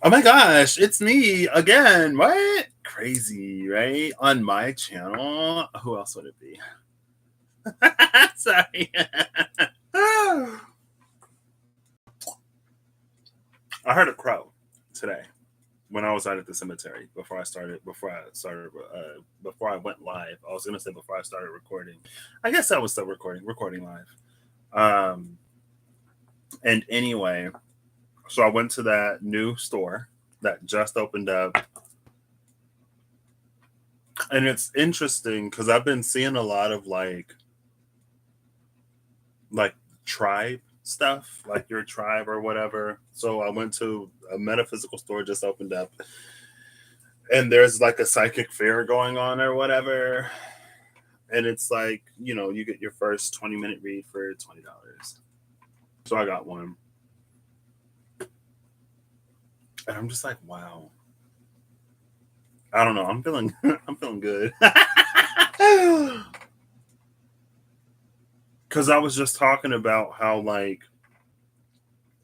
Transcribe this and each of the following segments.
Oh my gosh, it's me again. What? Crazy, right? On my channel. Who else would it be? Sorry. I heard a crow today when I was out at the cemetery before I went live. I was gonna say before I started recording. I guess I was still recording live. Um and anyway, so I went to that new store that just opened up. And it's interesting because I've been seeing a lot of like tribe stuff, like your tribe or whatever. So I went to a metaphysical store just opened up, and there's like a psychic fair going on or whatever. And it's like, you get your first 20-minute read for $20. So I got one. And I'm just like, wow. I don't know. I'm feeling I'm feeling good. Cause I was just talking about how like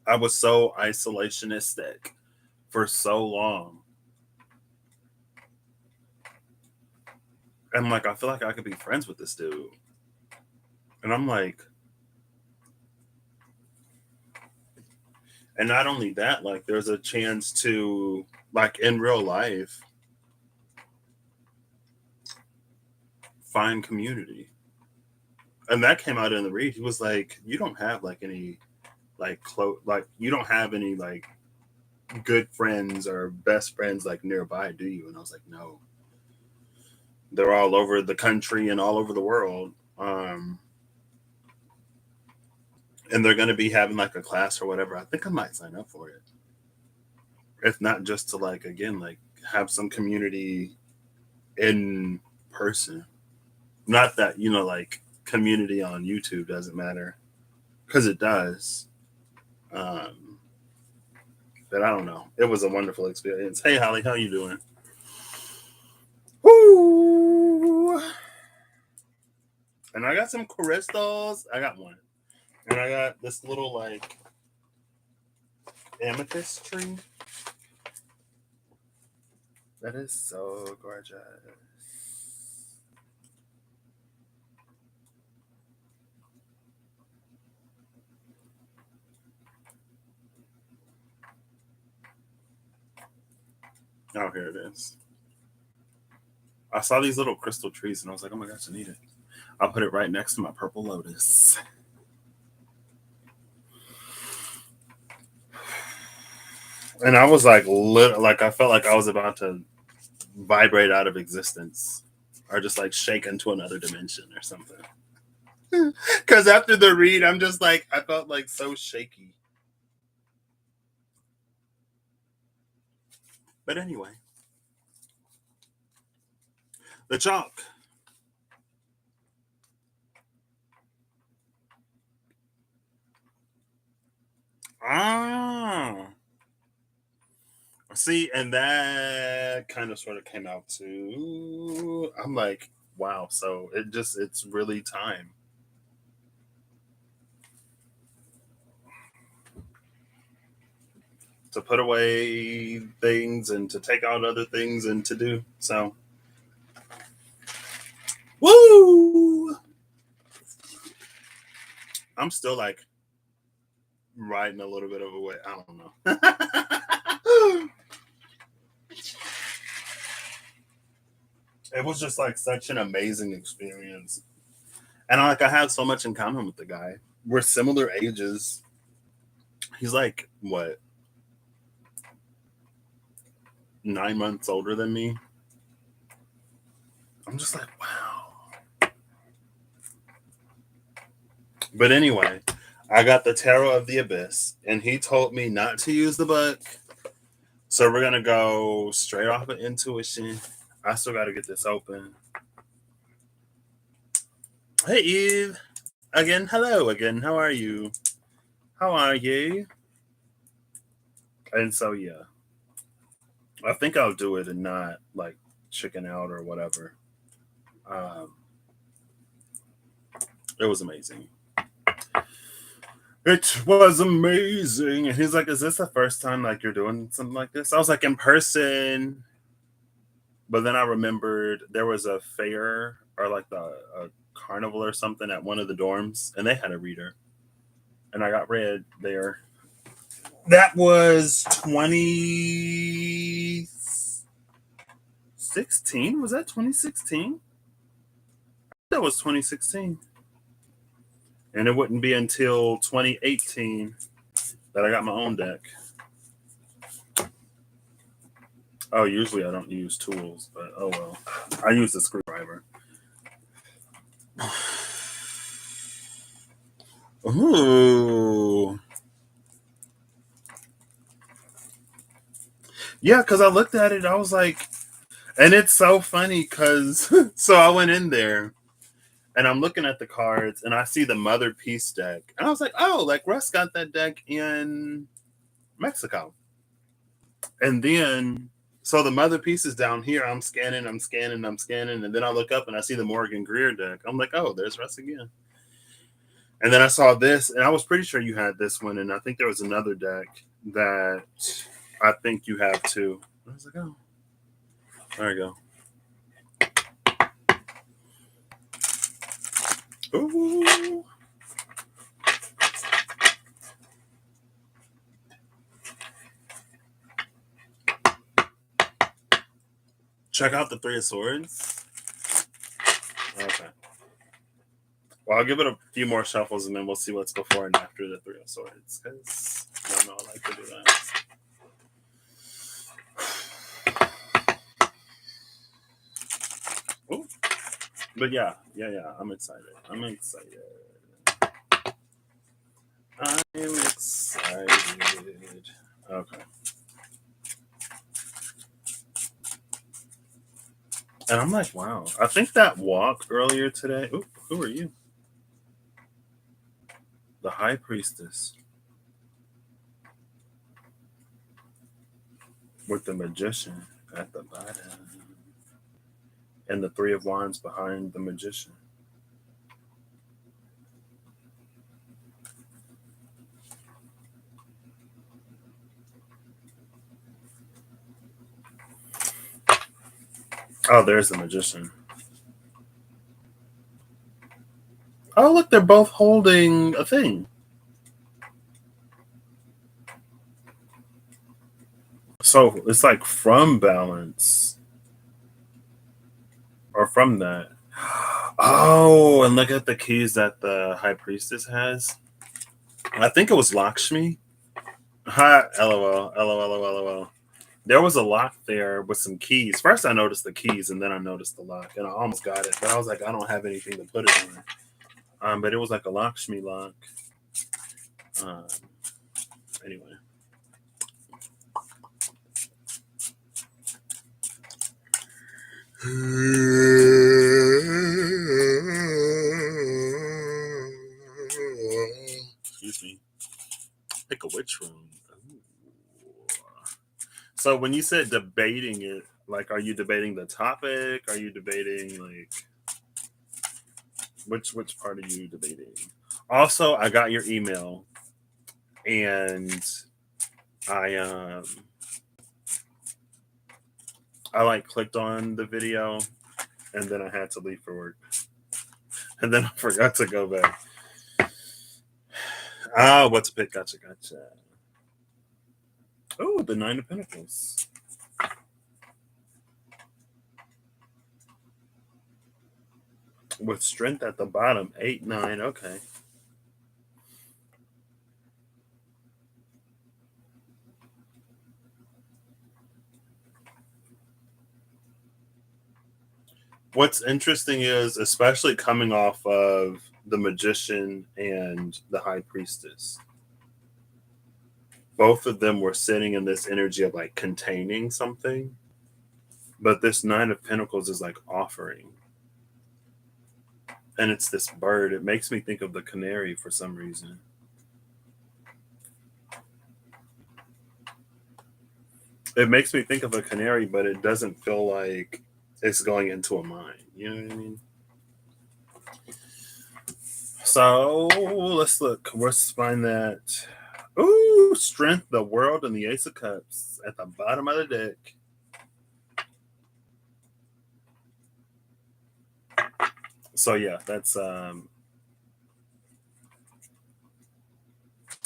I was so isolationistic for so long. And like I feel like I could be friends with this dude. And I'm like, and not only that, like there's a chance to like in real life find community. And that came out in the read. He was like, you don't have like any like you don't have any like good friends or best friends like nearby, do you? And I was like, no. They're all over the country and all over the world. And they're going to be having like a class or whatever. I think I might sign up for it. If not just to like, again, like have some community in person. Not that, like community on YouTube doesn't matter because it does. Um, but I don't know. It was a wonderful experience. Hey, Holly, how you doing? Woo! And I got some crystals. I got one. And I got this little like amethyst tree. That is so gorgeous. Oh, here it is. I saw these little crystal trees and I was like, oh my gosh, I need it. I'll put it right next to my purple lotus. And I was like, like I felt like I was about to vibrate out of existence or just like shake into another dimension or something. Because after the read, I'm just like, I felt like so shaky. But anyway, the chalk. Ah, see, and that kind of sort of came out too. I'm like, wow. So it's really time to put away things and to take out other things and to do. So, woo! I'm still like riding a little bit of a way. I don't know. It was just like such an amazing experience. And like I had so much in common with the guy. We're similar ages. He's like what, 9 months older than me. I'm just like, wow. But anyway, I got the Tarot of the Abyss, and he told me not to use the book. So we're gonna go straight off of intuition. I still gotta get this open. Hey Eve. Again, hello again. How are you? How are you? And so yeah. I think I'll do it and not like chicken out or whatever. Um, it was amazing. It was amazing. And he's like, is this the first time like you're doing something like this? I was like, in person. But then I remembered there was a fair or like a carnival or something at one of the dorms, and they had a reader, and I got read there. That was 2016. Was that 2016? That was 2016. And it wouldn't be until 2018 that I got my own deck. Oh, usually I don't use tools, but oh well. I use the screwdriver. Ooh. Yeah, because I looked at it, I was like, and it's so funny because so I went in there and I'm looking at the cards and I see the Mother Peace deck. And I was like, oh, like Russ got that deck in Mexico. And then so the Mother Peace is down here. I'm scanning, I'm scanning, I'm scanning, and then I look up and I see the Morgan Greer deck. I'm like, oh, there's Russ again. And then I saw this, and I was pretty sure you had this one, and I think there was another deck that I think you have too. I was like, oh, there you go. Ooh. Check out the Three of Swords. Okay. Well, I'll give it a few more shuffles, and then we'll see what's before and after the Three of Swords, because I know I like to do that. Ooh. But yeah. I'm excited. I'm excited. Okay. And I'm like, wow. I think that walk earlier today. Ooh, who are you? The High Priestess with the Magician at the bottom, and the Three of Wands behind the Magician. Oh, there's the Magician. Oh, look, they're both holding a thing. So it's like from balance or from that. Oh, and look at the keys that the High Priestess has. I think it was Lakshmi. Ha, lol, lol, lol. There was a lock there with some keys. First, I noticed the keys, and then I noticed the lock, and I almost got it. But I was like, I don't have anything to put it on. But it was like a Lakshmi lock. Um, anyway. Excuse me. Pick a witch room. Ooh. So when you said debating it, like, are you debating the topic? Are you debating like which part are you debating? Also, I got your email, and I I like clicked on the video, and then I had to leave for work, and then I forgot to go back. Ah, what to pick? Gotcha. Oh, the Nine of Pentacles. With strength at the bottom, 8, 9. Okay. What's interesting is, especially coming off of the Magician and the High Priestess, both of them were sitting in this energy of like containing something. But this Nine of Pentacles is like offering. And it's this bird. It makes me think of the canary for some reason. It makes me think of a canary, but it doesn't feel like it's going into a mine. You know what I mean? So let's look. Let's find that. Ooh, strength, the world, and the Ace of Cups at the bottom of the deck. So yeah, that's and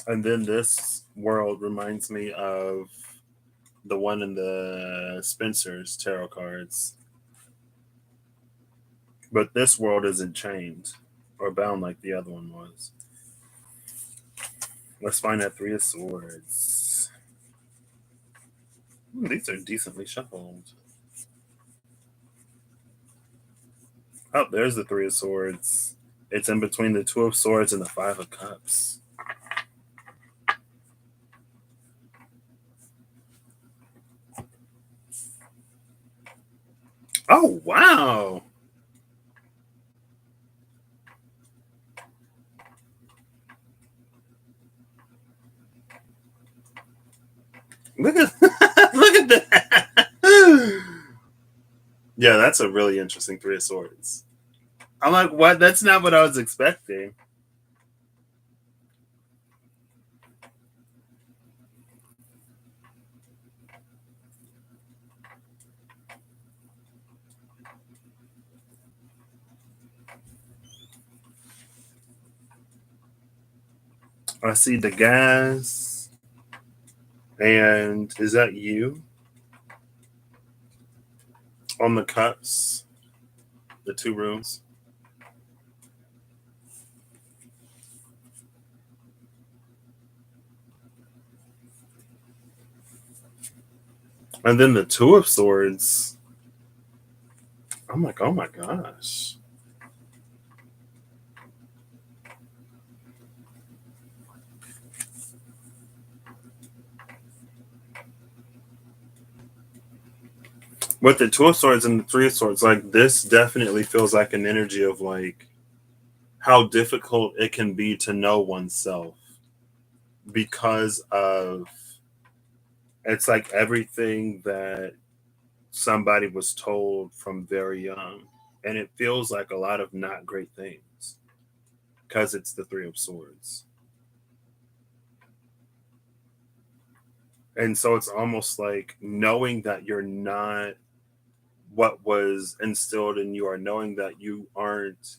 then this world reminds me of the one in the Spencer's tarot cards. But this world isn't chained or bound like the other one was. Let's find that Three of Swords. These are decently shuffled. Oh, there's the Three of Swords. It's in between the Two of Swords and the Five of Cups. Oh, wow. Look at look at that. Yeah, that's a really interesting Three of Swords. I'm like, what? That's not what I was expecting. I see the gas. And is that you on the cups? The two rooms? And then the Two of Swords. I'm like, oh my gosh. With the Two of Swords and the Three of Swords, like this definitely feels like an energy of like how difficult it can be to know oneself because of it's like everything that somebody was told from very young. And it feels like a lot of not great things because it's the Three of Swords. And so it's almost like knowing that you're not what was instilled in you, or knowing that you aren't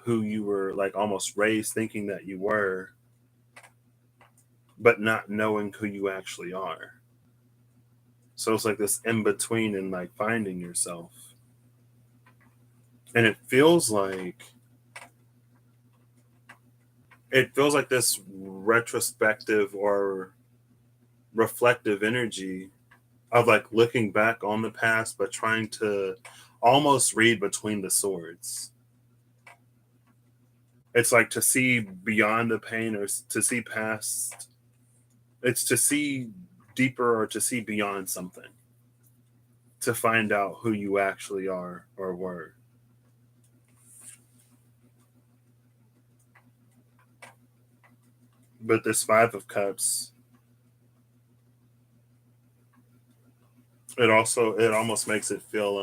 who you were like almost raised thinking that you were, but not knowing who you actually are. So it's like this in between and like finding yourself. And it feels like this retrospective or reflective energy of like looking back on the past but trying to almost read between the swords. It's like to see beyond the pain or to see past. It's to see deeper or to see beyond something to find out who you actually are or were. But this Five of Cups, it almost makes it feel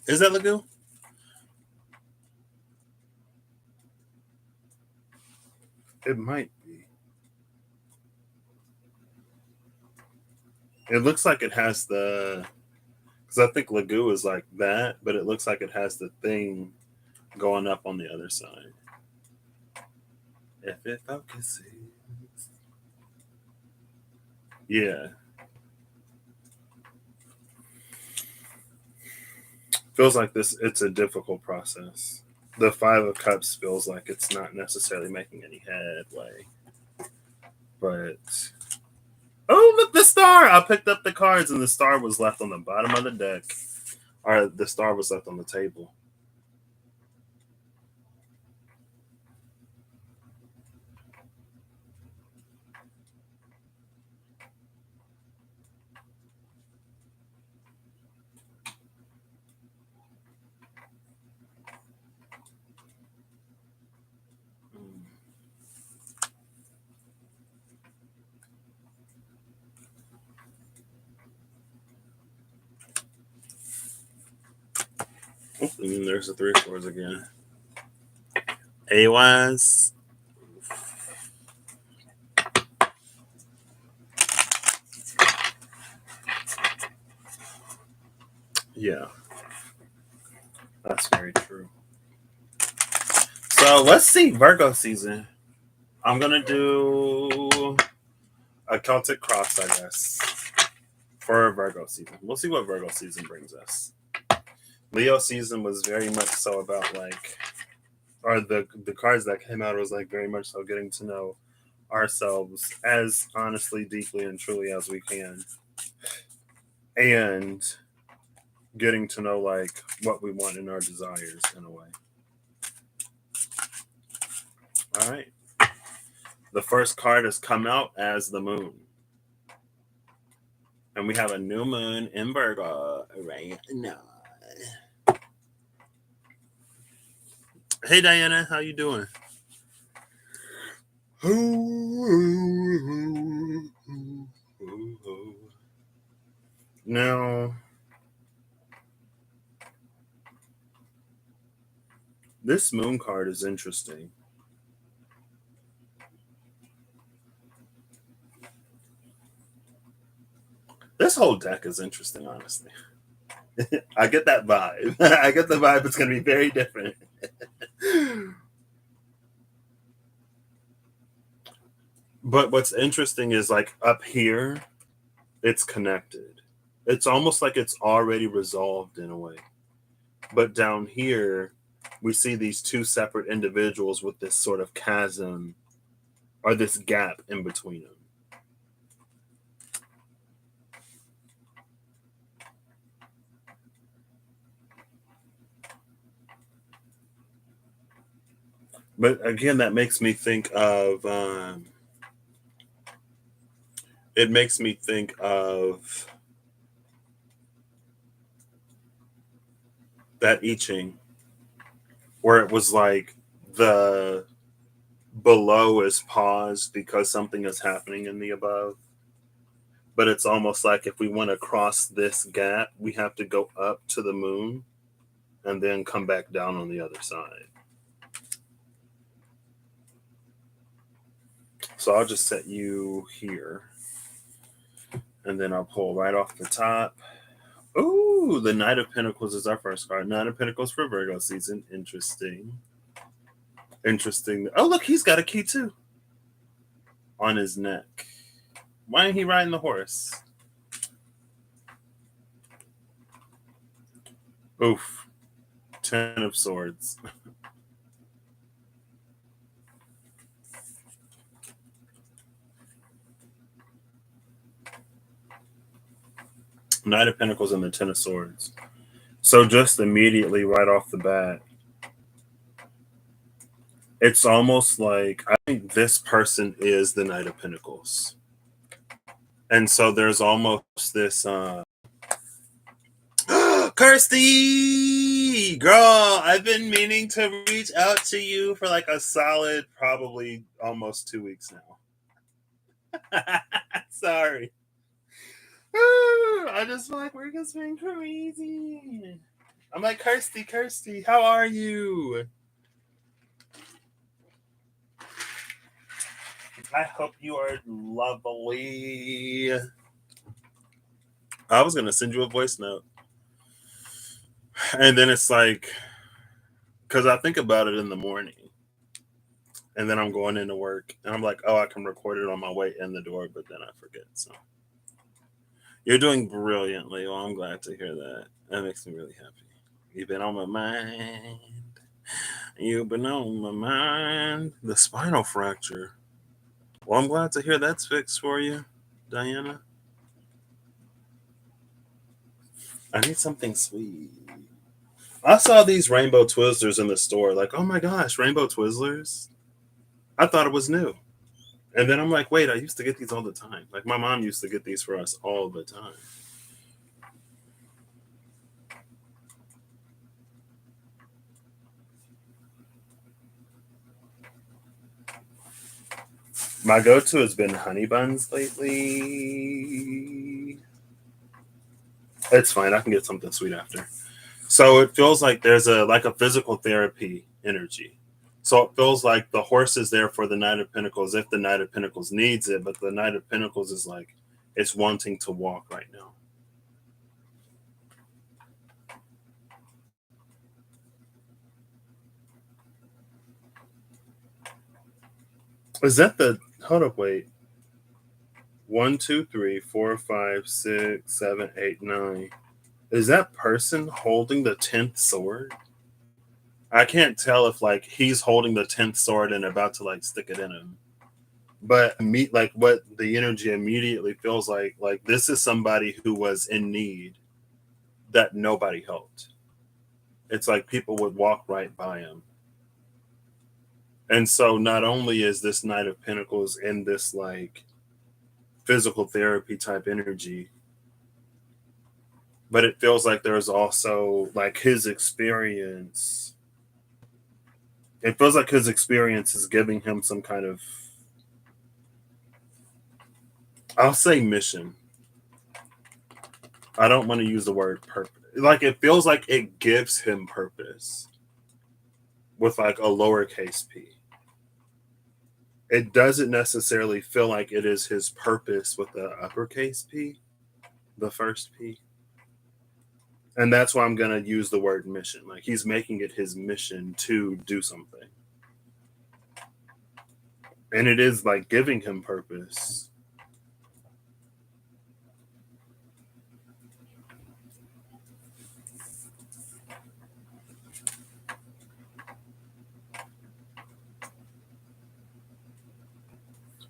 is that Lagoon? It might be. It looks like it has the because I think Lagoon is like that, but it looks like it has the thing going up on the other side. If it focuses. Yeah. Feels like this it's a difficult process. The Five of Cups feels like it's not necessarily making any headway. But oh, look, the star! I picked up the cards and the star was left on the bottom of the deck. Or the star was left on the table. Oh, and there's the Three of Swords again. Hey, wise. Yeah, that's very true. So let's see Virgo season. I'm gonna do a Celtic cross, I guess, for Virgo season. We'll see what Virgo season brings us. Leo season was very much so about like, or the cards that came out was like very much so getting to know ourselves as honestly, deeply, and truly as we can, and getting to know like what we want in our desires in a way. All right. The first card has come out as the moon. And we have a new moon in Virgo right now. Hey Diana, how you doing? Now, this moon card is interesting. This whole deck is interesting, honestly. I get that vibe. I get the vibe it's going to be very different. But what's interesting is like up here, it's connected. It's almost like it's already resolved in a way. But down here, we see these two separate individuals with this sort of chasm or this gap in between them. But again, that makes me think of it makes me think of that I Ching, where it was like the below is paused because something is happening in the above. But it's almost like if we want to cross this gap, we have to go up to the moon and then come back down on the other side. So I'll just set you here. And then I'll pull right off the top. Ooh, the Knight of Pentacles is our first card. Knight of Pentacles for Virgo season. Interesting. Interesting. Oh, look, he's got a key too on his neck. Why ain't he riding the horse? Oof. 10 of Swords. Knight of Pentacles and the 10 of Swords. So just immediately right off the bat, it's almost like I think this person is the Knight of Pentacles. And so there's almost this Kirsty, girl, I've been meaning to reach out to you for like a solid probably almost 2 weeks now. Sorry. I just feel like we're just being crazy. I'm like, Kirsty, how are you? I hope you are lovely. I was gonna send you a voice note. And then it's like, because I think about it in the morning. And then I'm going into work. And I'm like, oh, I can record it on my way in the door. But then I forget. So you're doing brilliantly. Well, I'm glad to hear that. That makes me really happy. You've been on my mind. You've been on my mind. The spinal fracture. Well, I'm glad to hear that's fixed for you, Diana. I need something sweet. I saw these rainbow Twizzlers in the store. Like, oh my gosh, rainbow Twizzlers. I thought it was new. And then I'm like, wait, I used to get these all the time. Like, my mom used to get these for us all the time. My go-to has been honey buns lately. It's fine. I can get something sweet after. So it feels like there's a physical therapy energy. So it feels like the horse is there for the Knight of Pentacles if the Knight of Pentacles needs it, but the Knight of Pentacles is like it's wanting to walk right now. Is that the hold up, wait. 1, 2, 3, 4, 5, 6, 7, 8, 9. Is that person holding the 10th sword? I can't tell if like he's holding the 10th sword and about to like stick it in him. But meet like what the energy immediately feels like this is somebody who was in need that nobody helped. It's like people would walk right by him. And so not only is this Knight of Pentacles in this like physical therapy type energy, but it feels like there's also like his experience. It feels like his experience is giving him some kind of, I'll say, mission. I don't want to use the word purpose. Like it feels like it gives him purpose with like a lowercase p. It doesn't necessarily feel like it is his purpose with the uppercase p, the first p. And that's why I'm going to use the word mission. Like he's making it his mission to do something. And it is like giving him purpose.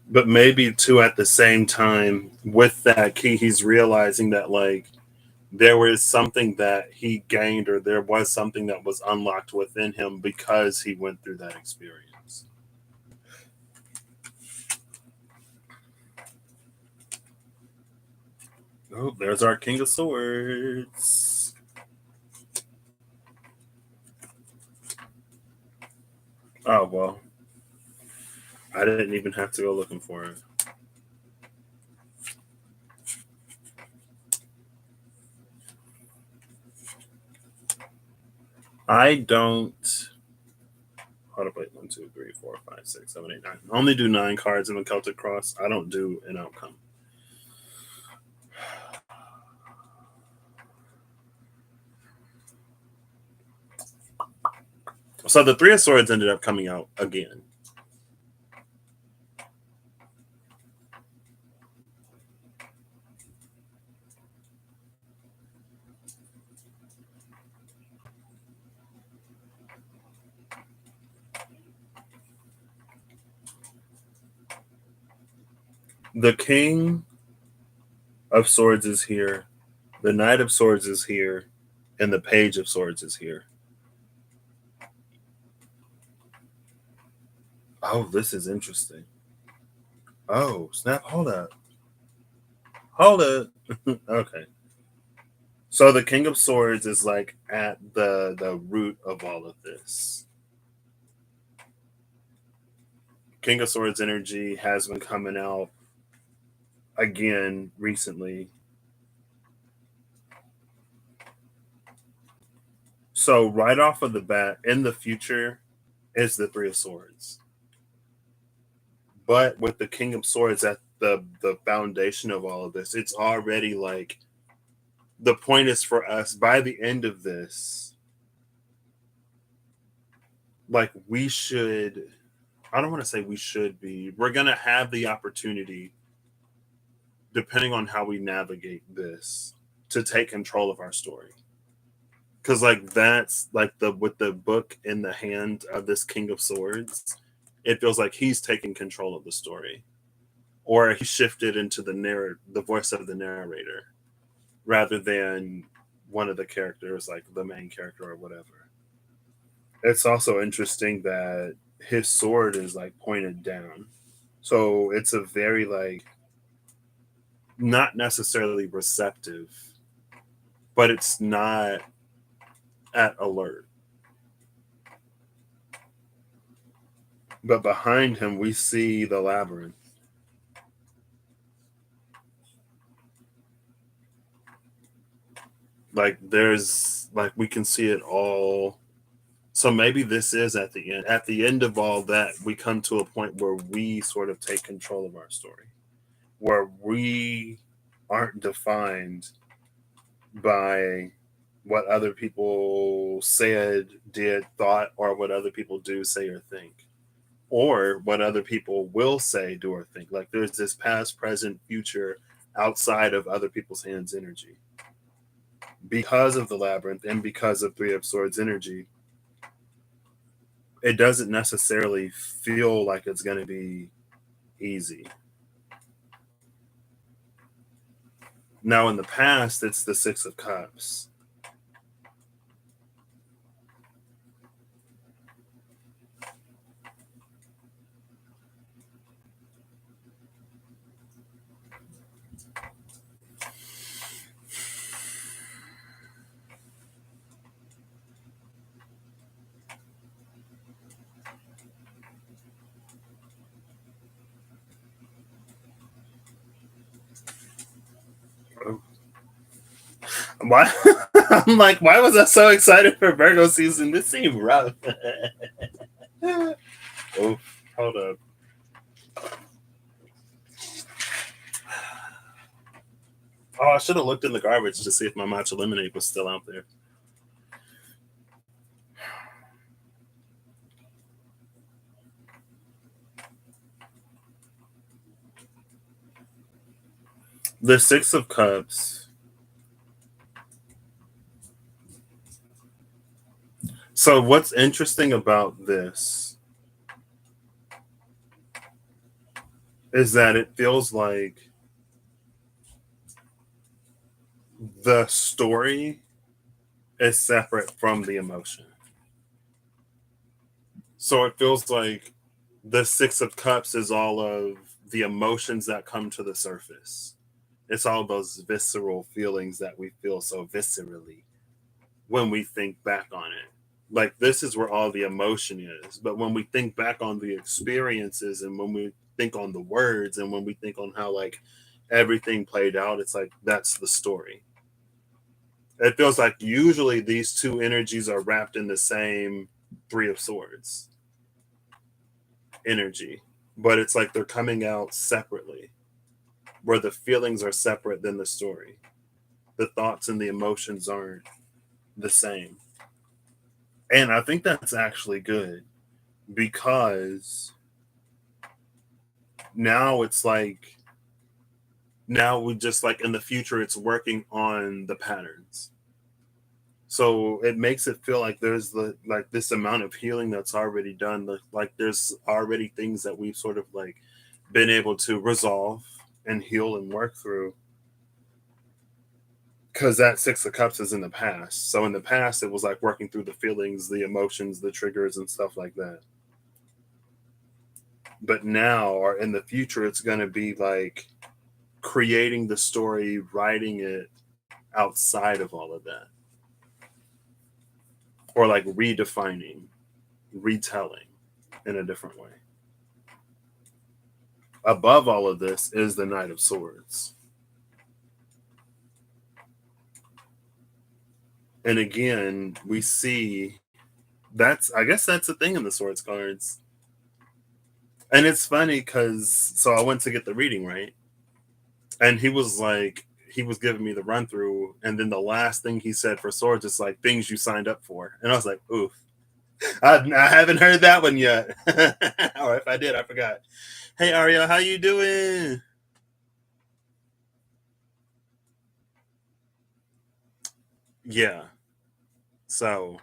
But maybe too at the same time with that key, he's realizing that like there was something that he gained or there was something that was unlocked within him because he went through that experience. Oh, there's our King of Swords. Oh, well, I didn't even have to go looking for it. I don't. Hold up, wait. 1, 2, 3, 4, 5, 6, 7, 8, 9. I only do 9 cards in the Celtic Cross. I don't do an outcome. So the Three of Swords ended up coming out again. The King of Swords is here. The Knight of Swords is here. And the Page of Swords is here. Oh, this is interesting. Oh, snap. Hold up. Hold it. Okay. So the King of Swords is like at the root of all of this. King of Swords energy has been coming out again recently. So right off of the bat, in the future, is the Three of Swords. But with the King of Swords at the foundation of all of this, it's already like the point is for us by the end of this, like we should, I don't want to say we should be, we're gonna have the opportunity, depending on how we navigate this, to take control of our story. Cause like that's like the with the book in the hand of this King of Swords, it feels like he's taking control of the story. Or he shifted into the voice of the narrator rather than one of the characters, like the main character or whatever. It's also interesting that his sword is like pointed down. So it's a very like not necessarily receptive, but it's not at alert. But behind him we see the labyrinth. Like there's like we can see it all. So maybe this is at the end. At the end of all that, we come to a point where we sort of take control of our story, where we aren't defined by what other people said, did, thought, or what other people do, say, or think, or what other people will say, do, or think. Like there's this past, present, future outside of other people's hands energy. Because of the labyrinth and because of Three of Swords energy, it doesn't necessarily feel like it's going to be easy. Now, in the past, it's the Six of Cups. Why? I'm like, why was I so excited for Virgo season? This seemed rough. Oh, hold up. Oh, I should have looked in the garbage to see if my matcha lemonade was still out there. The Six of Cups. So, what's interesting about this is that it feels like the story is separate from the emotion. So, it feels like the Six of Cups is all of the emotions that come to the surface. It's all those visceral feelings that we feel so viscerally when we think back on it. Like this is where all the emotion is. But when we think back on the experiences and when we think on the words and when we think on how like everything played out, it's like that's the story. It feels like usually these two energies are wrapped in the same Three of Swords energy, but it's like they're coming out separately, where the feelings are separate than the story. The thoughts and the emotions aren't the same. And I think that's actually good because now it's like, now we just like in the future, it's working on the patterns. So it makes it feel like there's the like this amount of healing that's already done. Like there's already things that we've sort of like been able to resolve and heal and work through because that Six of Cups is in the past. So in the past, it was like working through the feelings, the emotions, the triggers, and stuff like that. But now, or in the future, it's going to be like creating the story, writing it outside of all of that, or like redefining, retelling in a different way. Above all of this is the Knight of Swords. And again, we see I guess that's the thing in the Swords cards. And it's funny because so I went to get the reading, right? And he was like, he was giving me the run through, and then the last thing he said for Swords is like things you signed up for, and I was like, oof, I haven't heard that one yet, or if I did, I forgot. Hey Ariel, how you doing? Yeah. So,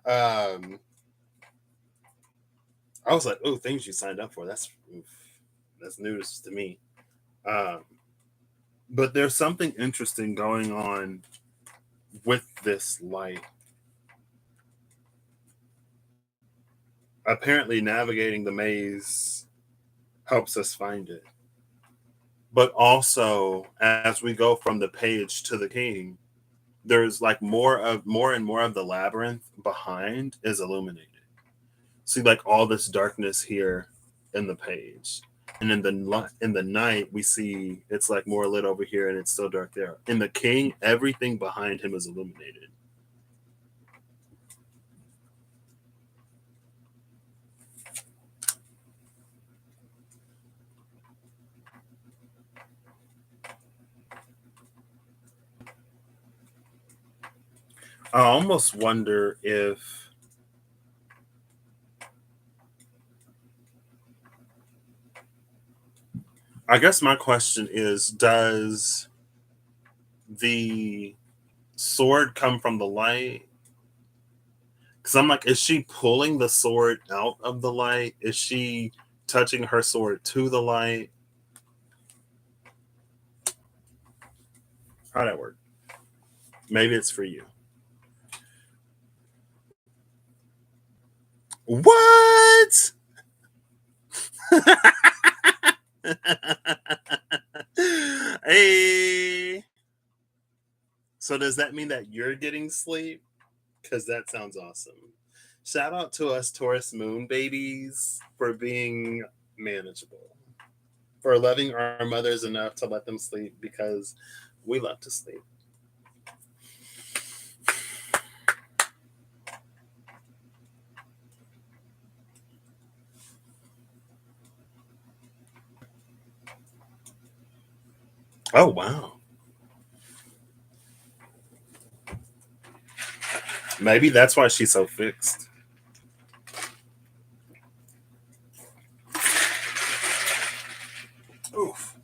um, I was like, oh, things you signed up for. Oof, that's news to me. Um, but there's something interesting going on with this light. Apparently, navigating the maze helps us find it. But also, as we go from the page to the king, there's like more and more of the labyrinth behind is illuminated. See, like all this darkness here in the page, and in the night we see it's like more lit over here, and it's still dark there. In the king, everything behind him is illuminated. I almost wonder if, I guess my question is, does the sword come from the light? Because I'm like, is she pulling the sword out of the light? Is she touching her sword to the light? How'd that work? Maybe it's for you. What? Hey. So does that mean that you're getting sleep? Because that sounds awesome. Shout out to us Taurus moon babies for being manageable, for loving our mothers enough to let them sleep because we love to sleep. Oh, wow. Maybe that's why she's so fixed. Oof.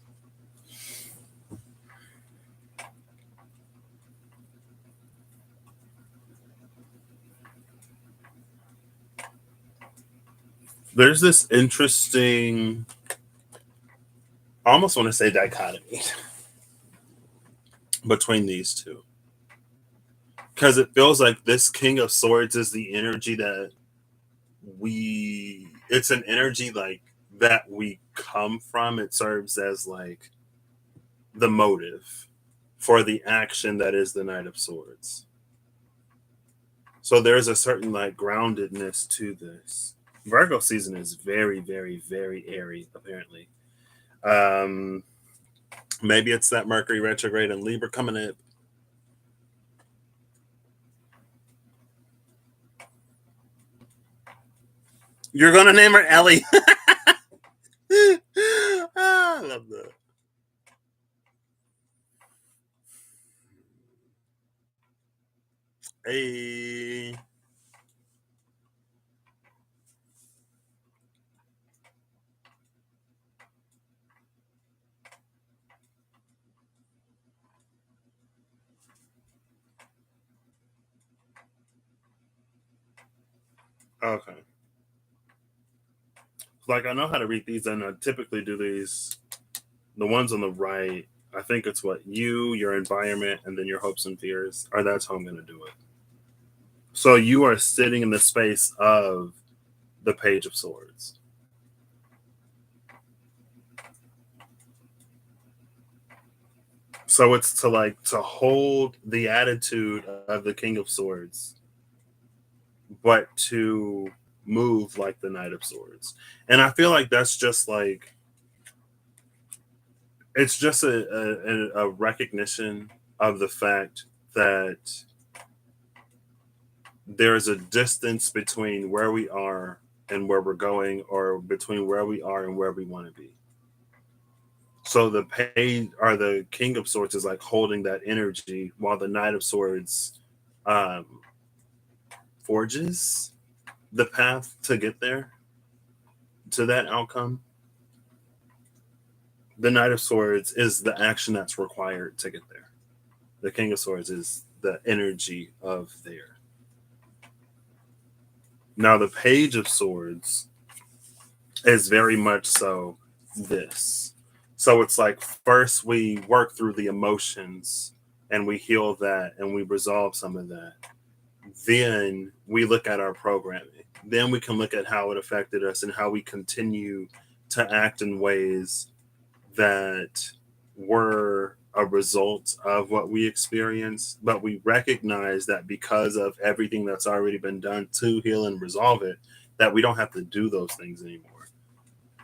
There's this interesting, I almost want to say dichotomy between these two. Because it feels like this King of Swords is the energy that it's an energy like that we come from. It serves as like the motive for the action that is the Knight of Swords. So there's a certain like groundedness to this. Virgo season is very, very, very airy, apparently. Um, Maybe it's that Mercury retrograde and Libra coming in. You're gonna name her Ellie. I love that. Hey. Okay. Like I know how to read these, and I typically do these. The ones on the right, I think it's what you, your environment, and then your hopes and fears. Or that's how I'm gonna do it. So you are sitting in the space of the Page of Swords. So it's to like to hold the attitude of the King of Swords, but to move like the Knight of Swords. And I feel like that's just like it's just a recognition of the fact that there's a distance between where we are and where we're going, or between where we are and where we want to be. So the page or the King of Swords is like holding that energy, while the Knight of Swords um, forges the path to get there, to that outcome. The Knight of Swords is the action that's required to get there. The King of Swords is the energy of there. Now, the Page of Swords is very much so this. So it's like first we work through the emotions and we heal that and we resolve some of that. Then we look at our programming. Then we can look at how it affected us and how we continue to act in ways that were a result of what we experienced. But we recognize that because of everything that's already been done to heal and resolve it, that we don't have to do those things anymore.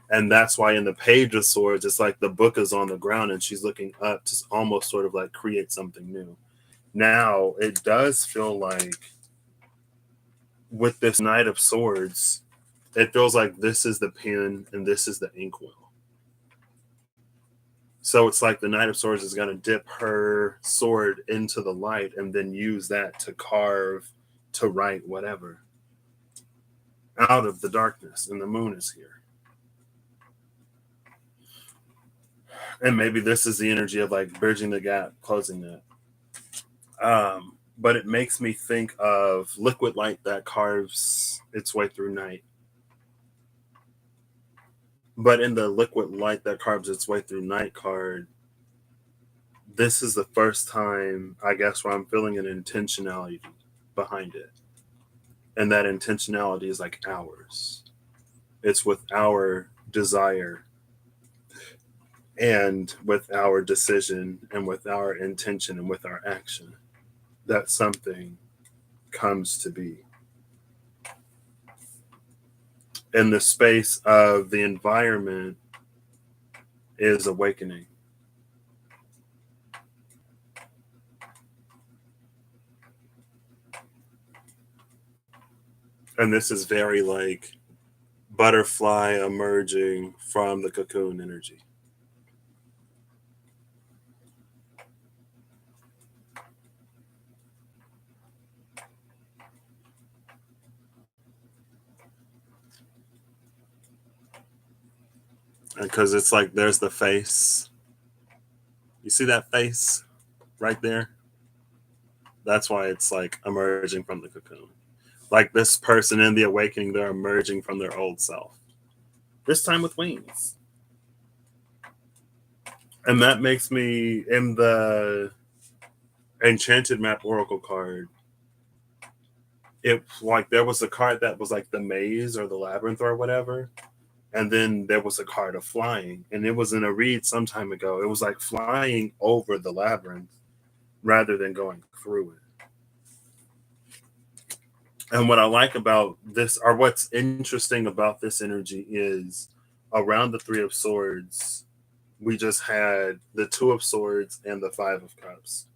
And that's why in the Page of Swords, it's like the book is on the ground and she's looking up to almost sort of like create something new. Now, it does feel like with this Knight of Swords, it feels like this is the pen and this is the inkwell. So it's like the Knight of Swords is going to dip her sword into the light and then use that to carve, to write whatever out of the darkness, and the moon is here. And maybe this is the energy of like bridging the gap, closing that. But it makes me think of liquid light that carves its way through night. But in the liquid light that carves its way through night card, this is the first time, I guess, where I'm feeling an intentionality behind it. And that intentionality is like ours. It's with our desire and with our decision and with our intention and with our action that something comes to be. In the space of the environment is awakening. And this is very like butterfly emerging from the cocoon energy. Because it's like there's the face. You see that face right there? That's why it's like emerging from the cocoon. Like this person in the awakening, they're emerging from their old self. This time with wings. And that makes me, in the Enchanted Map Oracle card, it like there was a card that was like the maze or the labyrinth or whatever. And then there was a card of flying. And it was in a read some time ago. It was like flying over the labyrinth rather than going through it. And what I like about this, or what's interesting about this energy, is around the Three of Swords, we just had the Two of Swords and the Five of Cups.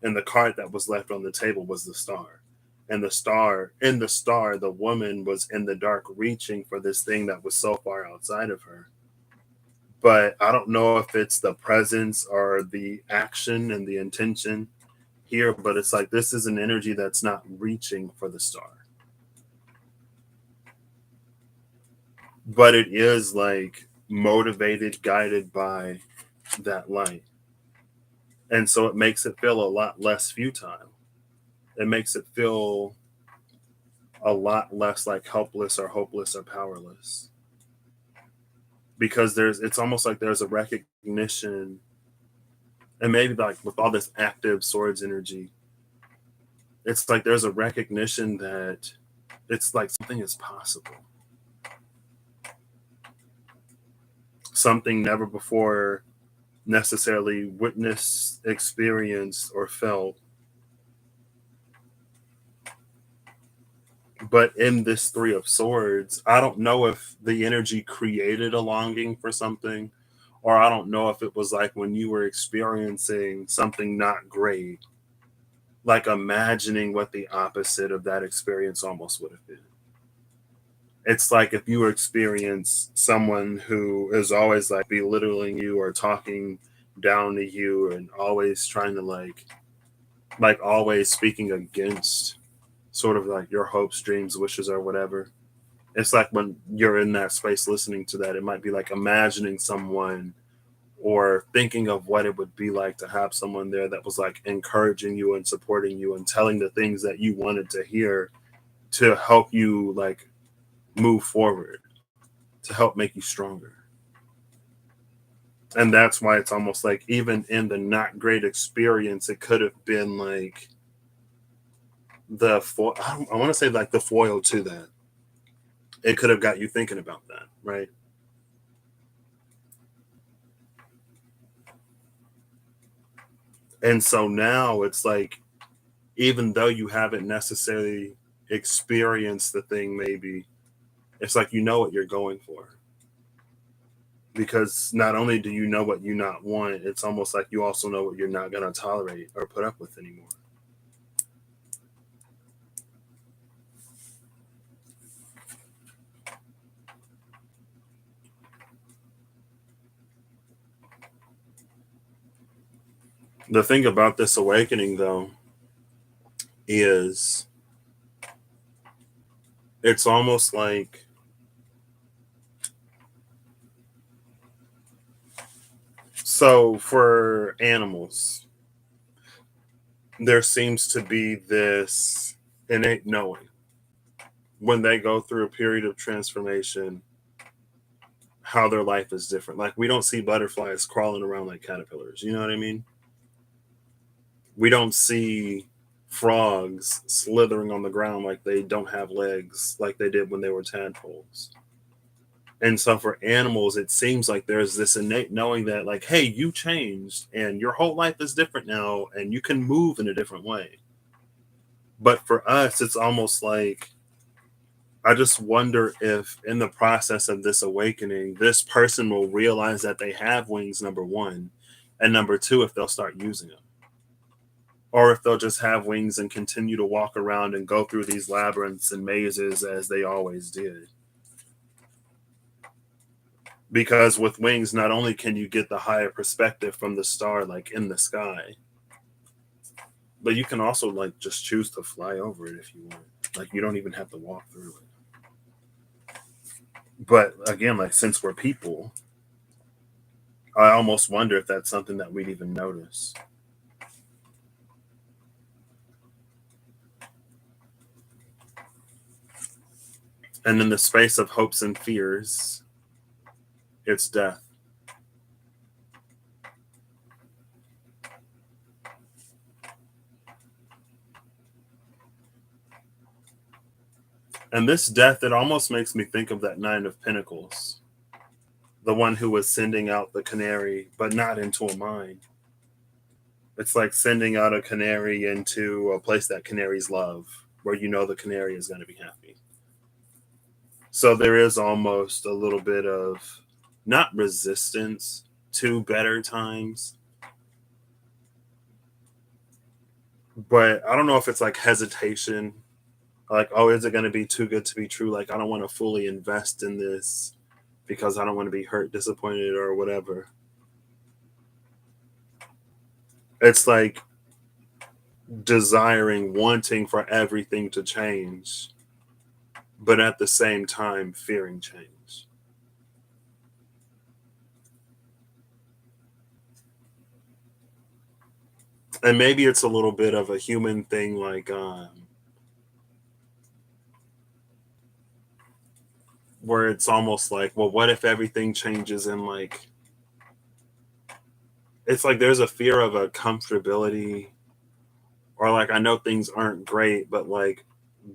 And the card that was left on the table was the Star. And the star, in the star, the woman was in the dark reaching for this thing that was so far outside of her. But I don't know if it's the presence or the action and the intention here, but it's like this is an energy that's not reaching for the star. But it is like motivated, guided by that light. And so it makes it feel a lot less futile. It makes it feel a lot less like helpless or hopeless or powerless. Because it's almost like there's a recognition, and maybe like with all this active swords energy, it's like there's a recognition that it's like something is possible. Something never before necessarily witnessed, experienced, or felt. But in this Three of Swords, I don't know if the energy created a longing for something, or I don't know if it was like when you were experiencing something not great, like imagining what the opposite of that experience almost would have been. It's like if you were experience someone who is always like belittling you or talking down to you and always trying to like always speaking against sort of like your hopes, dreams, wishes, or whatever. It's like when you're in that space listening to that, it might be like imagining someone or thinking of what it would be like to have someone there that was like encouraging you and supporting you and telling the things that you wanted to hear to help you like move forward, to help make you stronger. And that's why it's almost like even in the not great experience, it could have been like I want to say like the foil to that. It could have got you thinking about that, right? And so now it's like, even though you haven't necessarily experienced the thing, maybe it's like you know what you're going for. Because not only do you know what you not want, it's almost like you also know what you're not going to tolerate or put up with anymore. The thing about this awakening, though, is it's almost like, so for animals, there seems to be this innate knowing when they go through a period of transformation how their life is different. Like, we don't see butterflies crawling around like caterpillars, you know what I mean? We don't see frogs slithering on the ground like they don't have legs like they did when they were tadpoles. And so for animals, it seems like there's this innate knowing that, like, hey, you changed and your whole life is different now and you can move in a different way. But for us, it's almost like, I just wonder if in the process of this awakening, this person will realize that they have wings, number one, and number two, if they'll start using them. Or if they'll just have wings and continue to walk around and go through these labyrinths and mazes as they always did. Because with wings, not only can you get the higher perspective from the star, like in the sky, but you can also like just choose to fly over it if you want. Like, you don't even have to walk through it. But again, like, since we're people, I almost wonder if that's something that we'd even notice. And in the space of hopes and fears, it's death. And this death, it almost makes me think of that Nine of Pentacles, the one who was sending out the canary, but not into a mine. It's like sending out a canary into a place that canaries love, where you know the canary is going to be happy. So there is almost a little bit of not resistance to better times, but I don't know if it's like hesitation, like, oh, is it going to be too good to be true? Like, I don't want to fully invest in this because I don't want to be hurt, disappointed, or whatever. It's like desiring, wanting for everything to change, but at the same time, fearing change. And maybe it's a little bit of a human thing, like, where it's almost like, well, what if everything changes and like, it's like there's a fear of a comfortability, or like, I know things aren't great, but like,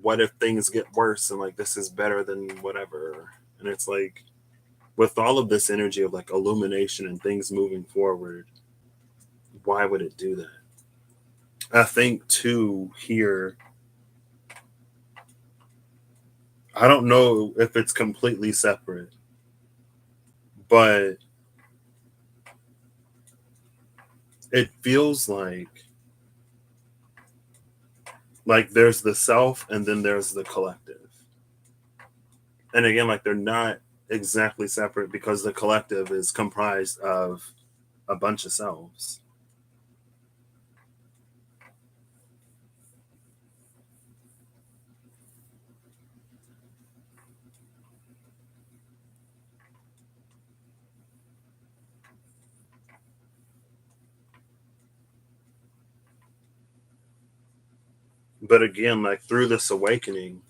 what if things get worse and like this is better than whatever? And it's like, with all of this energy of like illumination and things moving forward, why would it do that? I think too here, I don't know if it's completely separate, but it feels like there's the self and then there's the collective. And again, like, they're not exactly separate because the collective is comprised of a bunch of selves. But again, like, through this awakening,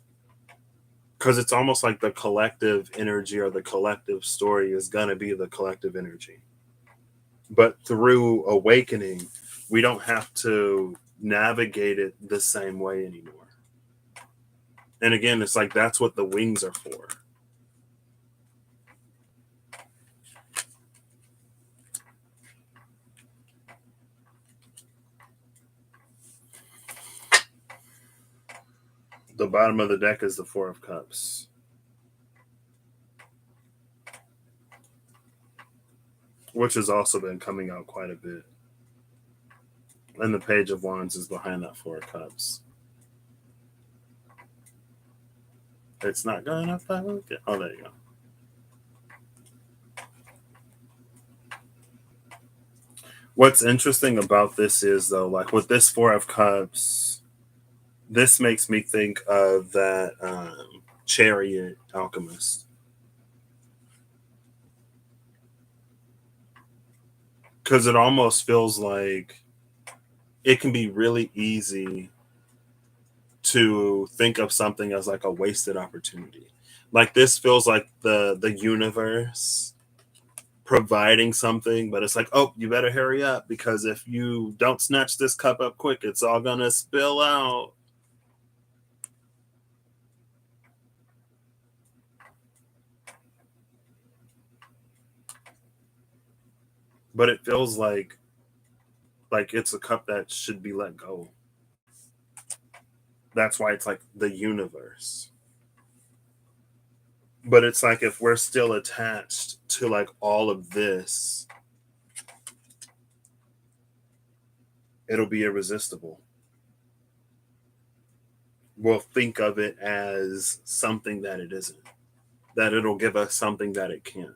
because it's almost like the collective energy or the collective story is going to be the collective energy. But through awakening, we don't have to navigate it the same way anymore. And again, it's like that's what the wings are for. The bottom of the deck is the Four of Cups, which has also been coming out quite a bit. And the Page of Wands is behind that Four of Cups. It's not gonna focus. Oh, there you go. What's interesting about this is, though, like with this Four of Cups, this makes me think of that Chariot alchemist. Because it almost feels like it can be really easy to think of something as like a wasted opportunity. Like this feels like the universe providing something, but it's like, oh, you better hurry up because if you don't snatch this cup up quick, it's all gonna spill out. But it feels like it's a cup that should be let go. That's why it's like the universe. But it's like if we're still attached to like all of this, it'll be irresistible. We'll think of it as something that it isn't, that it'll give us something that it can't.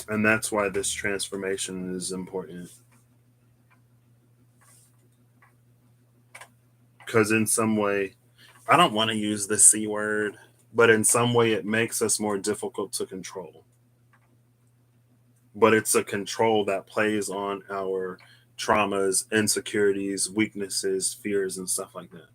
And that's why this transformation is important. Because in some way, I don't want to use the C word, but in some way, it makes us more difficult to control. But it's a control that plays on our traumas, insecurities, weaknesses, fears, and stuff like that.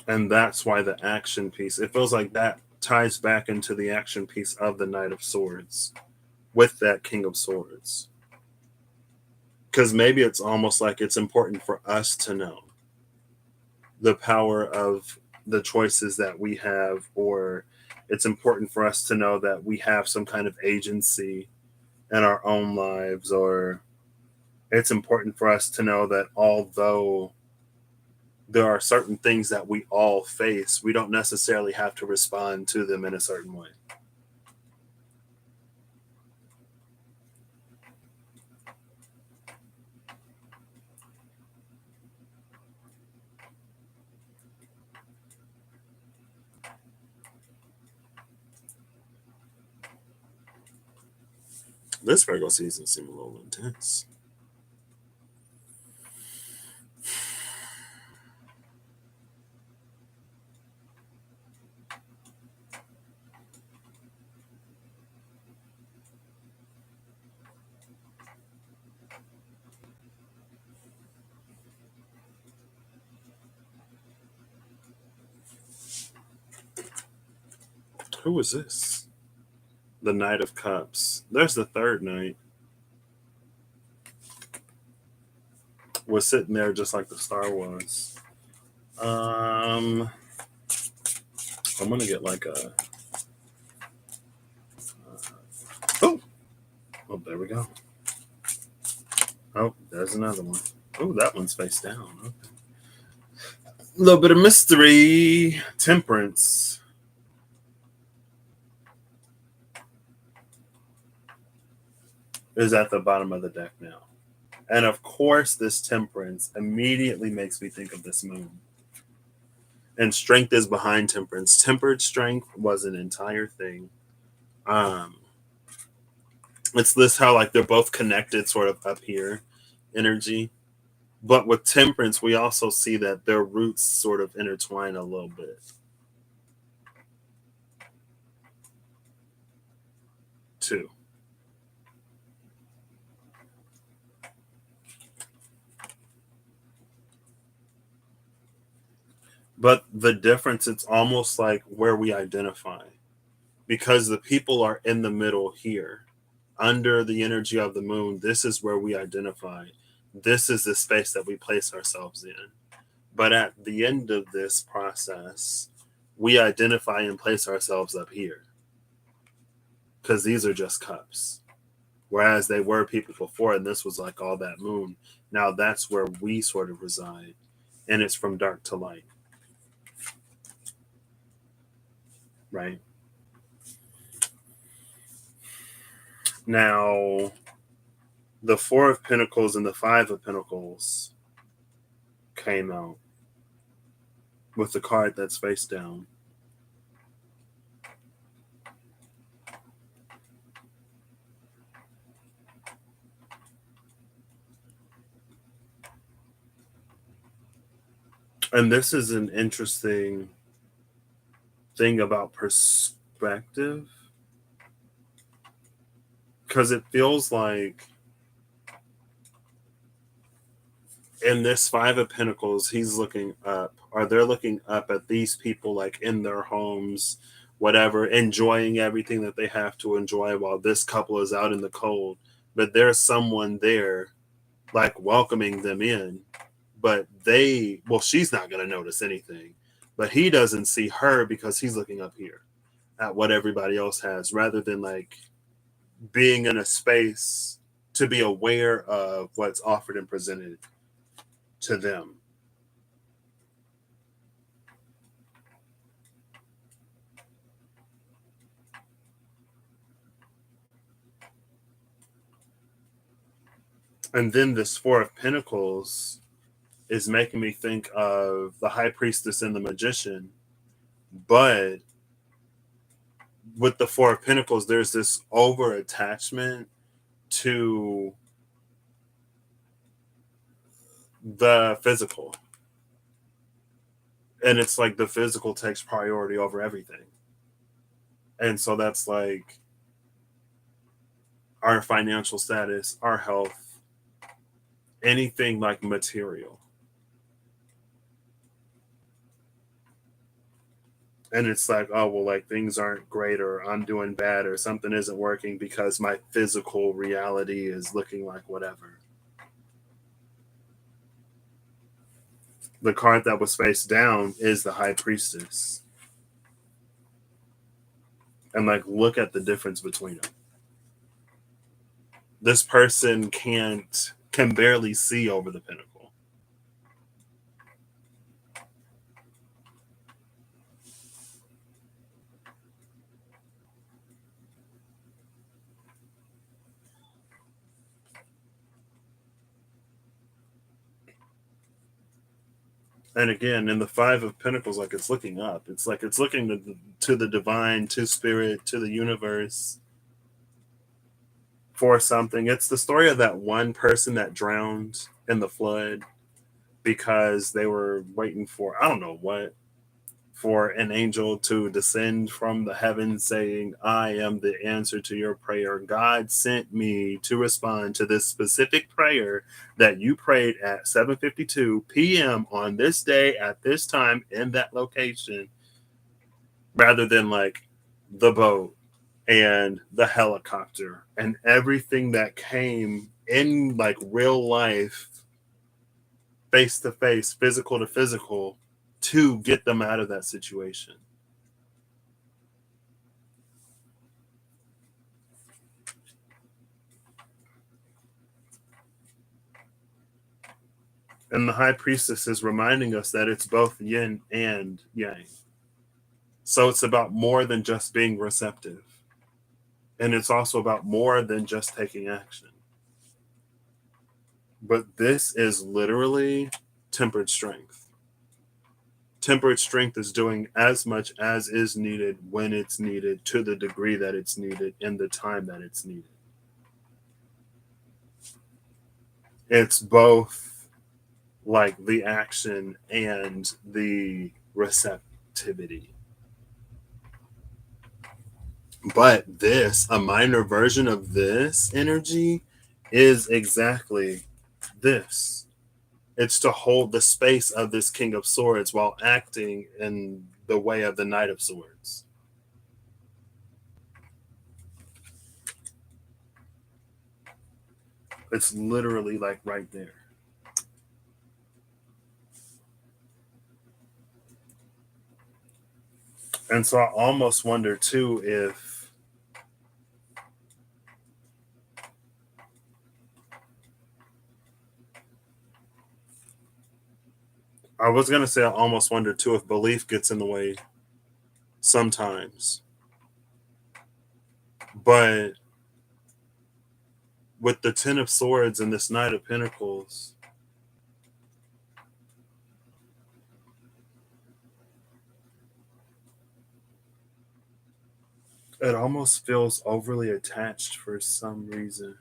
And that's why the action piece, it feels like that ties back into the action piece of the Knight of Swords with that King of Swords. Because maybe it's almost like it's important for us to know the power of the choices that we have, or it's important for us to know that we have some kind of agency in our own lives, or it's important for us to know that although there are certain things that we all face, we don't necessarily have to respond to them in a certain way. This Virgo season seemed a little intense. Who was this? The Knight of Cups. There's the third knight. Was sitting there just like the star was. I'm gonna get like a. Oh, oh, there we go. Oh, there's another one. Oh, that one's face down. Okay. A little bit of mystery. Temperance is at the bottom of the deck now. And of course, this temperance immediately makes me think of this moon. And strength is behind temperance. Tempered strength was an entire thing. Um, it's this how like they're both connected sort of up here energy. But with temperance, we also see that their roots sort of intertwine a little bit too. But the difference, it's almost like where we identify because the people are in the middle here under the energy of the moon. This is where we identify. This is the space that we place ourselves in. But at the end of this process, we identify and place ourselves up here because these are just cups. Whereas they were people before, and this was like all that moon. Now that's where we sort of reside, and it's from dark to light, right? Now, the Four of Pentacles and the Five of Pentacles came out with the card that's face down. And this is an interesting thing about perspective, because it feels like in this Five of Pentacles, he's looking up, or they're looking up at these people like in their homes, whatever, enjoying everything that they have to enjoy while this couple is out in the cold. But there's someone there like welcoming them in. But she's not going to notice anything. But he doesn't see her because he's looking up here at what everybody else has, rather than like being in a space to be aware of what's offered and presented to them. And then this Four of Pentacles is making me think of the High Priestess and the Magician. But with the Four of Pentacles, there's this over attachment to the physical. And it's like the physical takes priority over everything. And so that's like our financial status, our health, anything like material. And it's like, oh, well, like things aren't great, or I'm doing bad, or something isn't working because my physical reality is looking like whatever. The card that was face down is the High Priestess. And like, look at the difference between them. This person can barely see over the pinnacle. And again, in the Five of Pentacles, like it's looking up. It's like it's looking to the divine, to spirit, to the universe for something. It's the story of that one person that drowned in the flood because they were waiting for, I don't know what, for an angel to descend from the heavens saying, I am the answer to your prayer. God sent me to respond to this specific prayer that you prayed at 7:52 p.m. on this day at this time in that location, rather than like the boat and the helicopter and everything that came in like real life, face to face, physical to physical, to get them out of that situation. And the High Priestess is reminding us that it's both yin and yang. So it's about more than just being receptive. And it's also about more than just taking action. But this is literally tempered strength. Tempered strength is doing as much as is needed when it's needed, to the degree that it's needed, in the time that it's needed. It's both like the action and the receptivity. But this, a minor version of this energy, is exactly this. It's to hold the space of this King of Swords while acting in the way of the Knight of Swords. It's literally like right there. And so I almost wonder too if I was gonna say I almost wonder too if belief gets in the way sometimes. But with the Ten of Swords and this Knight of Pentacles, it almost feels overly attached for some reason.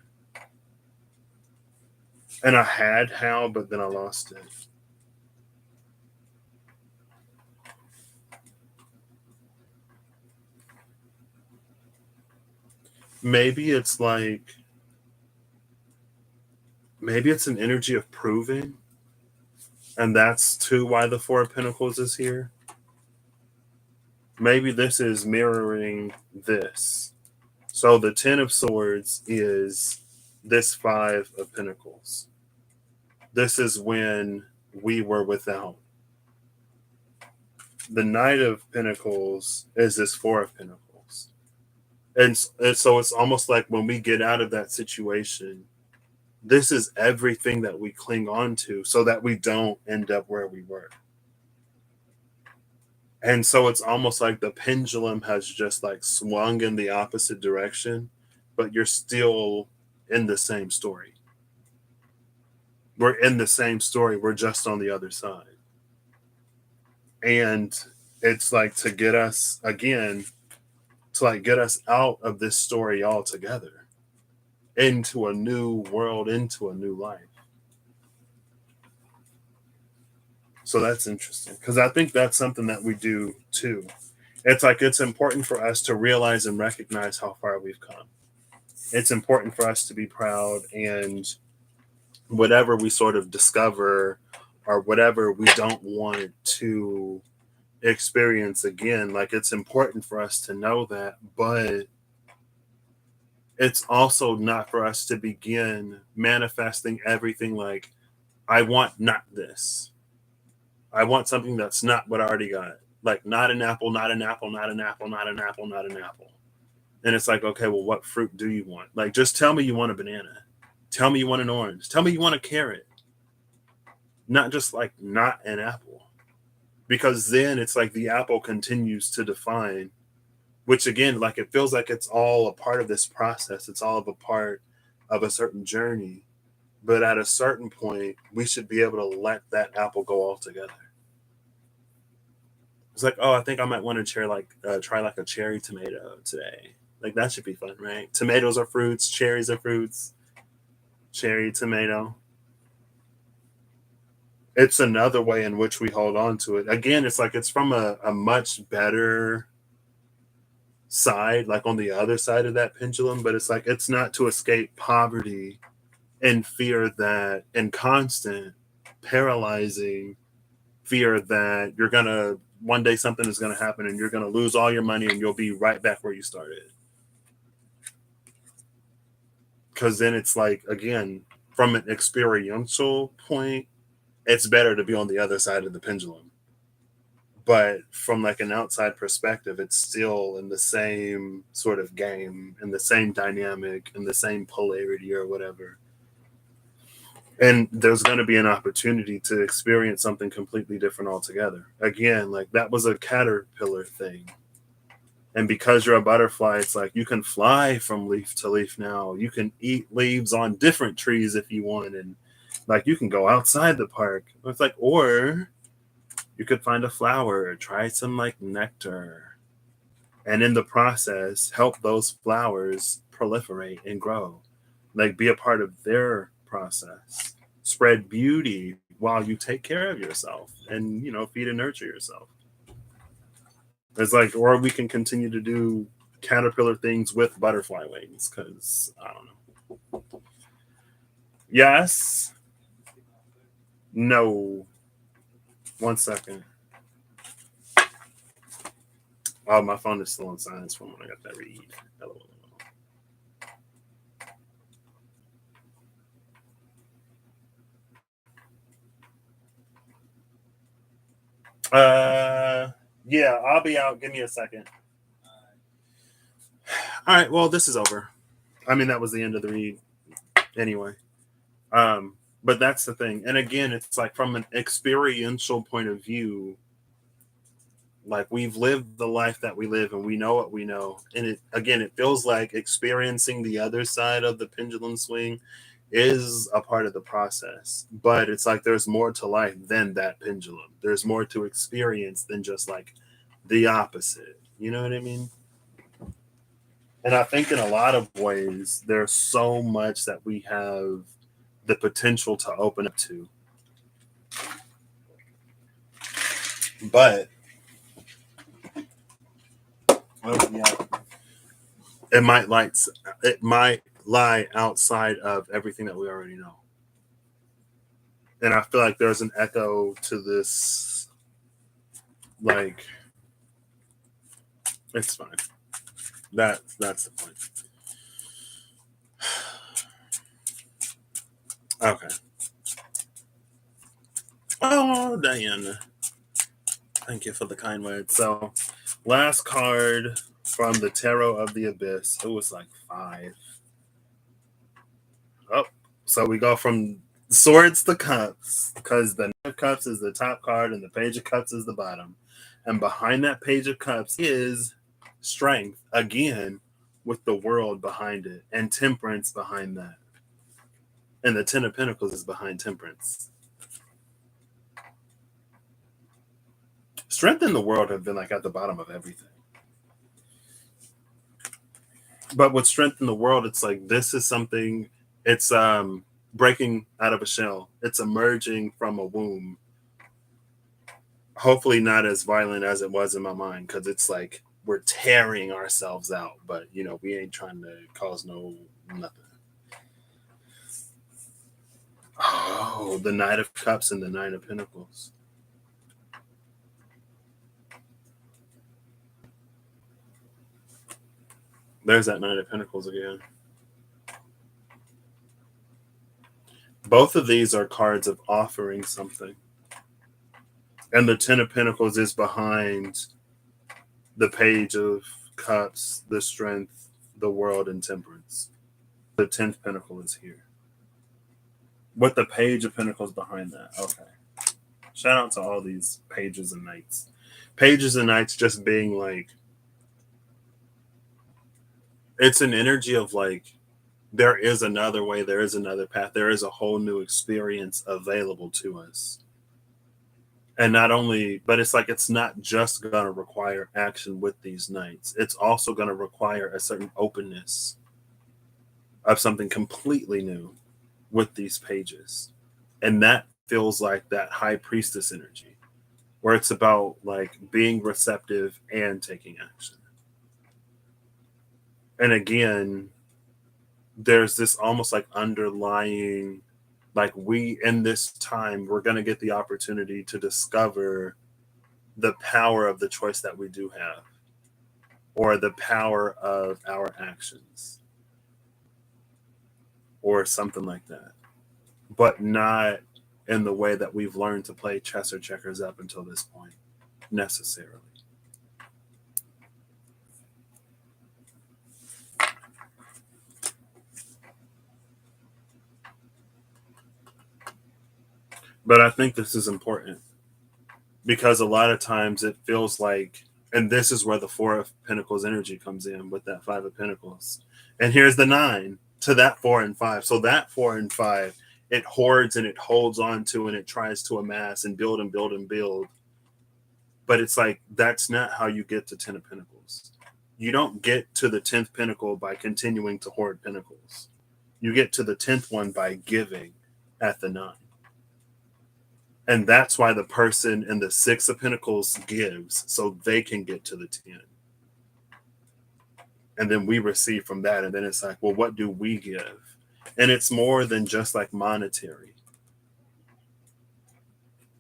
And I had how, but then I lost it. Maybe it's like, maybe it's an energy of proving. And that's too why the Four of Pentacles is here. Maybe this is mirroring this. So the Ten of Swords is this Five of Pentacles. This is when we were without. The Knight of Pentacles is this Four of Pentacles. And so it's almost like when we get out of that situation, this is everything that we cling on to so that we don't end up where we were. And so it's almost like the pendulum has just like swung in the opposite direction, but you're still in the same story. We're in the same story. We're just on the other side. And it's like to get us again, to like get us out of this story altogether into a new world, into a new life. So that's interesting because I think that's something that we do too. It's like it's important for us to realize and recognize how far we've come. It's important for us to be proud, and whatever we sort of discover or whatever we don't want to experience again, like it's important for us to know that, but it's also not for us to begin manifesting everything like, I want not this. I want something that's not what I already got. Like not an apple, not an apple, not an apple, not an apple, not an apple. And it's like, okay, well, what fruit do you want? Like, just tell me you want a banana. Tell me you want an orange. Tell me you want a carrot. Not just like not an apple. Because then it's like the apple continues to define, which again, like it feels like it's all a part of this process. It's all of a part of a certain journey. But at a certain point, we should be able to let that apple go altogether. It's like, oh, I think I might want to try like a cherry tomato today. Like that should be fun, right? Tomatoes are fruits, cherries are fruits. Cherry tomato. It's another way in which we hold on to it. Again, it's like it's from a much better side, like on the other side of that pendulum, but it's like it's not to escape poverty and fear that, and constant paralyzing fear that you're gonna one day something is gonna happen and you're gonna lose all your money and you'll be right back where you started. Because then it's like, again, from an experiential point, it's better to be on the other side of the pendulum. But from like an outside perspective, it's still in the same sort of game, in the same dynamic, in the same polarity or whatever. And there's going to be an opportunity to experience something completely different altogether. Again, like that was a caterpillar thing. And because you're a butterfly, it's like you can fly from leaf to leaf now. You can eat leaves on different trees if you want. And like you can go outside the park. It's like, or you could find a flower, try some like nectar. And in the process, help those flowers proliferate and grow. Like be a part of their process. Spread beauty while you take care of yourself and, you know, feed and nurture yourself. It's like, or we can continue to do caterpillar things with butterfly wings because I don't know. Yes. No. 1 second. Oh, my phone is still on silence from when I got that read. Yeah, I'll be out. Give me a second. All right. Well, this is over. I mean, that was the end of the read. Anyway. But that's the thing. And again, it's like from an experiential point of view, Like we've lived the life that we live and we know what we know. And it again, it feels like experiencing the other side of the pendulum swing is a part of the process. But it's like there's more to life than that pendulum. There's more to experience than just like the opposite. You know what I mean? And I think in a lot of ways, there's so much that we have the potential to open up to. But well, yeah, it might like it might lie outside of everything that we already know. And I feel like there's an echo to this. Like it's fine. That's the point. Okay. Oh, Diana. Thank you for the kind words. So, last card from the Tarot of the Abyss. It was like 5. Oh, so we go from Swords to Cups because the Knight of Cups is the top card and the Page of Cups is the bottom. And behind that Page of Cups is Strength again, with the World behind it and Temperance behind that. And the Ten of Pentacles is behind Temperance. Strength and the World have been like at the bottom of everything. But with Strength in the World, it's like this is something. It's breaking out of a shell. It's emerging from a womb. Hopefully not as violent as it was in my mind, because it's like we're tearing ourselves out, but you know, we ain't trying to cause no nothing. Oh, the Knight of Cups and the Nine of Pentacles. There's that Nine of Pentacles again. Both of these are cards of offering something. And the Ten of Pentacles is behind the Page of Cups, the Strength, the World, and Temperance. The 10th Pentacle is here. With the Page of Pentacles behind that. Okay. Shout out to all these Pages and Knights. Pages and Knights just being like, it's an energy of like, there is another way, there is another path, there is a whole new experience available to us. And not only, but it's like it's not just going to require action with these knights, it's also going to require a certain openness of something completely new with these pages. And that feels like that high priestess energy, where it's about like being receptive and taking action. And again, there's this almost like underlying, like we in this time we're going to get the opportunity to discover the power of the choice that we do have, or the power of our actions, or something like that, but not in the way that we've learned to play chess or checkers up until this point necessarily. But I think this is important because a lot of times it feels like, and this is where the Four of Pentacles energy comes in with that Five of Pentacles. And here's the 9 to that 4 and 5. So that 4 and 5, it hoards and it holds on to and it tries to amass and build and build and build. But it's like, that's not how you get to 10 of Pentacles. You don't get to the 10th Pentacle by continuing to hoard Pentacles. You get to the 10th one by giving at the 9. And that's why the person in the 6 of Pentacles gives, so they can get to the 10. And then we receive from that. And then it's like, well, what do we give? And it's more than just like monetary.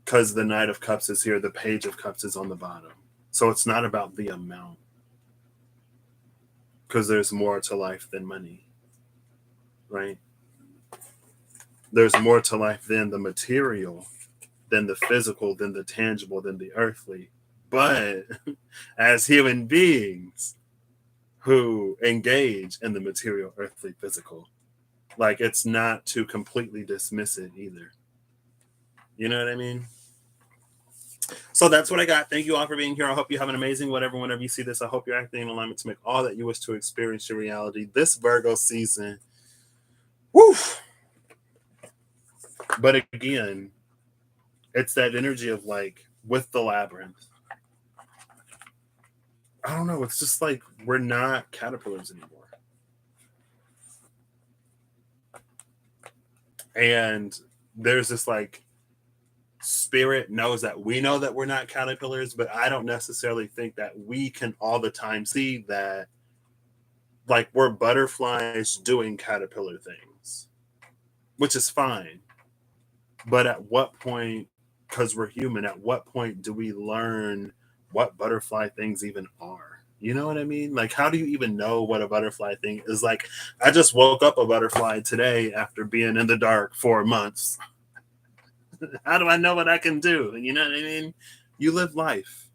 Because the Knight of Cups is here, the Page of Cups is on the bottom. So it's not about the amount. Because there's more to life than money. Right? There's more to life than the material, than the physical, than the tangible, than the earthly. But as human beings who engage in the material, earthly, physical, like it's not to completely dismiss it either. You know what I mean? So that's what I got. Thank you all for being here. I hope you have an amazing whatever whenever you see this. I hope you're acting in alignment to make all that you wish to experience your reality this Virgo season. Woo! But again, it's that energy of like with the labyrinth. I don't know. It's just like we're not caterpillars anymore. And there's this like spirit knows that we know that we're not caterpillars, but I don't necessarily think that we can all the time see that like we're butterflies doing caterpillar things, which is fine. But at what point, because we're human, at what point do we learn what butterfly things even are? You know what I mean? Like, how do you even know what a butterfly thing is? Like, I just woke up a butterfly today after being in the dark for months. How do I know what I can do? You know what I mean? You live life,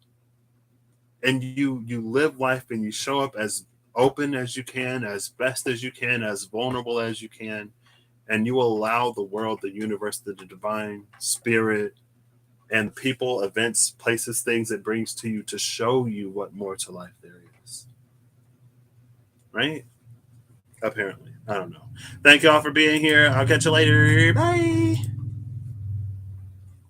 and you live life, and you show up as open as you can, as best as you can, as vulnerable as you can, and you allow the world, the universe, the divine spirit, and people, events, places, things it brings to you to show you what more to life there is. Right? Apparently. I don't know. Thank you all for being here. I'll catch you later. Bye.